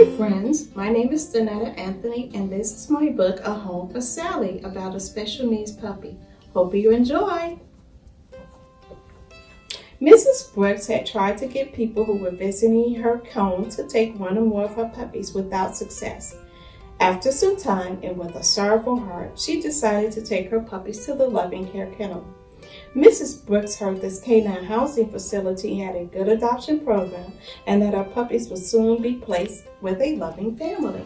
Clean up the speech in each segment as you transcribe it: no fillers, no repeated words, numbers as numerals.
Hi friends, my name is Stenetta Anthony and this is my book, A Home for Sally, about a special needs puppy. Hope you enjoy. Mrs. Brooks had tried to get people who were visiting her home to take one or more of her puppies without success. After some time and with a sorrowful heart, she decided to take her puppies to the Loving Care Kennel. Mrs. Brooks heard this canine housing facility had a good adoption program and that her puppies would soon be placed with a loving family.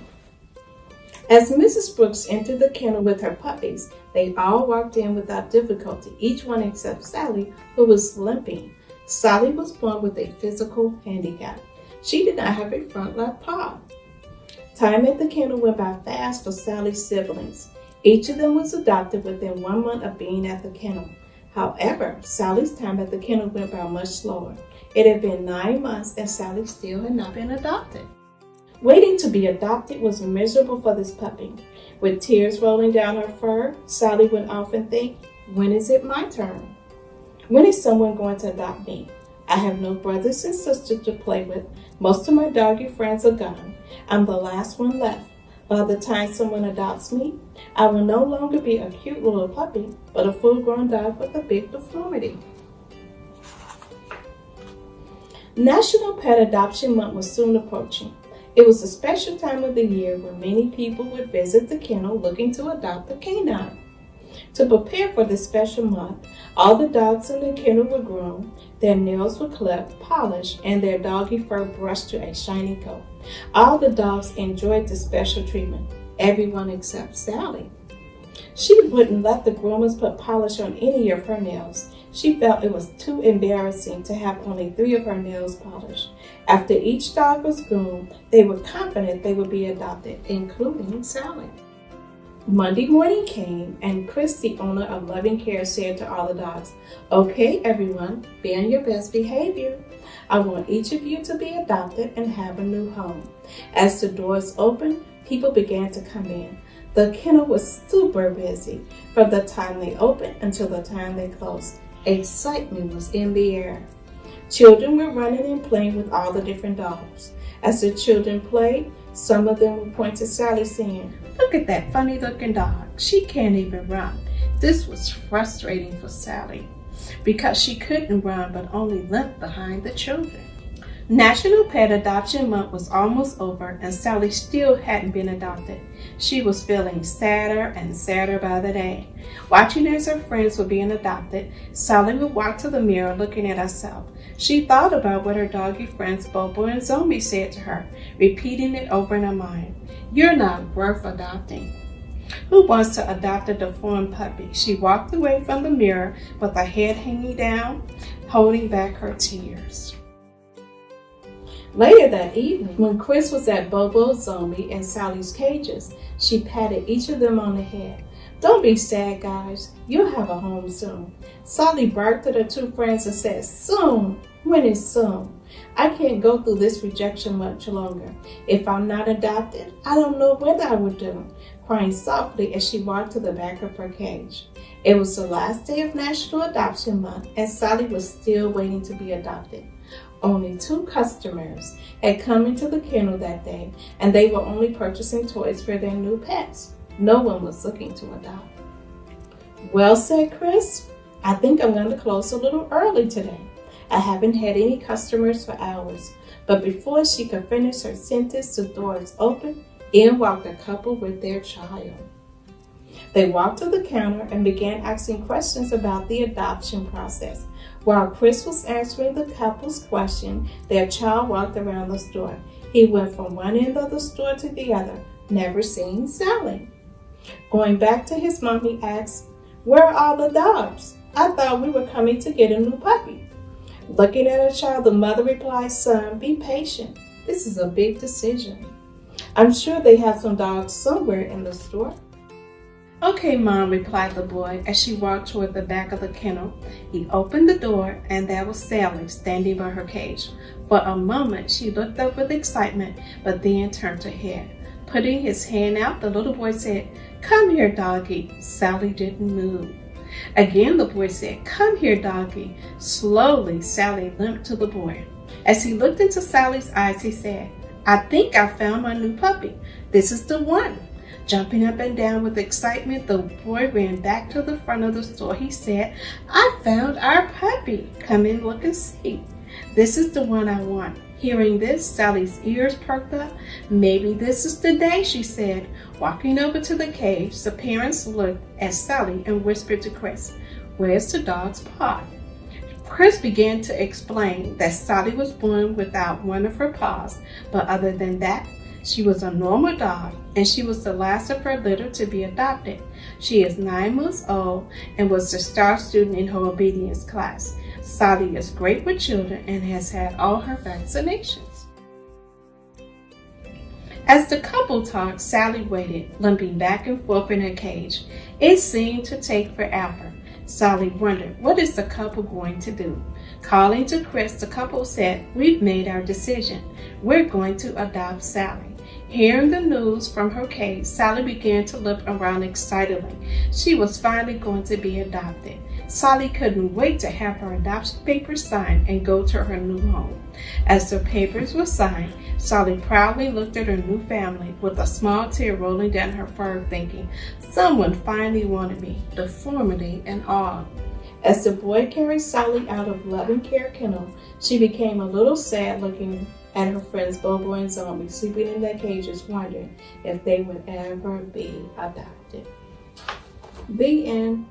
As Mrs. Brooks entered the kennel with her puppies, they all walked in without difficulty, each one except Sally, who was limping. Sally was born with a physical handicap. She did not have a front left paw. Time at the kennel went by fast for Sally's siblings. Each of them was adopted within 1 month of being at the kennel. However, Sally's time at the kennel went by much slower. It had been 9 months and Sally still had not been adopted. Waiting to be adopted was miserable for this puppy. With tears rolling down her fur, Sally would often think, when is it my turn? When is someone going to adopt me? I have no brothers and sisters to play with. Most of my doggy friends are gone. I'm the last one left. By the time someone adopts me, I will no longer be a cute little puppy, but a full-grown dog with a big deformity. National Pet Adoption Month was soon approaching. It was a special time of the year when many people would visit the kennel looking to adopt a canine. To prepare for this special month, all the dogs in the kennel were groomed, their nails were clipped, polished, and their doggy fur brushed to a shiny coat. All the dogs enjoyed the special treatment, everyone except Sally. She wouldn't let the groomers put polish on any of her nails. She felt it was too embarrassing to have only 3 of her nails polished. After each dog was groomed, they were confident they would be adopted, including Sally. Monday morning came, and Chris, the owner of Loving Care, said to all the dogs, "Okay, everyone, be on your best behavior. I want each of you to be adopted and have a new home." As the doors opened, people began to come in. The kennel was super busy from the time they opened until the time they closed. Excitement was in the air. Children were running and playing with all the different dogs. As the children played, some of them would point to Sally saying, "Look at that funny looking dog. She can't even run." This was frustrating for Sally because she couldn't run but only limped behind the children. National Pet Adoption Month was almost over and Sally still hadn't been adopted. She was feeling sadder and sadder by the day. Watching as her friends were being adopted, Sally would walk to the mirror looking at herself. She thought about what her doggy friends Bobo and Zombie said to her, repeating it over in her mind. "You're not worth adopting. Who wants to adopt a deformed puppy?" She walked away from the mirror with her head hanging down, holding back her tears. Later that evening, when Chris was at Bobo, Zombie, and Sally's cages, she patted each of them on the head. "Don't be sad, guys. You'll have a home soon." Sally barked at her 2 friends and said, "Soon? When is soon? I can't go through this rejection much longer. If I'm not adopted, I don't know what I would do," crying softly as she walked to the back of her cage. It was the last day of National Adoption Month, and Sally was still waiting to be adopted. Only 2 customers had come into the kennel that day, and they were only purchasing toys for their new pets. No one was looking to adopt. "Well," said Chris, "I think I'm going to close a little early today. I haven't had any customers for hours." But before she could finish her sentence, the doors opened. In walked a couple with their child. They walked to the counter and began asking questions about the adoption process. While Chris was answering the couple's question, their child walked around the store. He went from one end of the store to the other, never seeing Sally. Going back to his mom, he asked, "Where are all the dogs? I thought we were coming to get a new puppy." Looking at her child, the mother replied, "Son, be patient. This is a big decision. I'm sure they have some dogs somewhere in the store." "Okay, Mom," replied the boy as she walked toward the back of the kennel. He opened the door and there was Sally standing by her cage. For a moment, she looked up with excitement, but then turned her head. Putting his hand out, the little boy said, "Come here, doggy." Sally didn't move. Again, the boy said, "Come here, doggy." Slowly, Sally limped to the boy. As he looked into Sally's eyes, he said, I think I found my new puppy. This is the one." Jumping up and down with excitement, the boy ran back to the front of the store. He said, "I found our puppy. Come in, look and see. This is the one I want." Hearing this, Sally's ears perked up. "Maybe this is the day," she said. Walking over to the cage, the parents looked at Sally and whispered to Chris, "Where's the dog's paw?" Chris began to explain that Sally was born without one of her paws, but other than that, she was a normal dog, and she was the last of her litter to be adopted. She is 9 months old and was the star student in her obedience class. Sally is great with children and has had all her vaccinations. As the couple talked, Sally waited, limping back and forth in her cage. It seemed to take forever. Sally wondered, what is the couple going to do? Calling to Chris, the couple said, "We've made our decision. We're going to adopt Sally." Hearing the news from her cage, Sally began to look around excitedly. She was finally going to be adopted. Sally couldn't wait to have her adoption papers signed and go to her new home. As the papers were signed, Sally proudly looked at her new family with a small tear rolling down her fur, thinking, "Someone finally wanted me, deformity and all." As the boy carried Sally out of loving care kennel, she became a little sad looking at her friends Bobo and Zombie sleeping in their cages, wondering if they would ever be adopted. The end.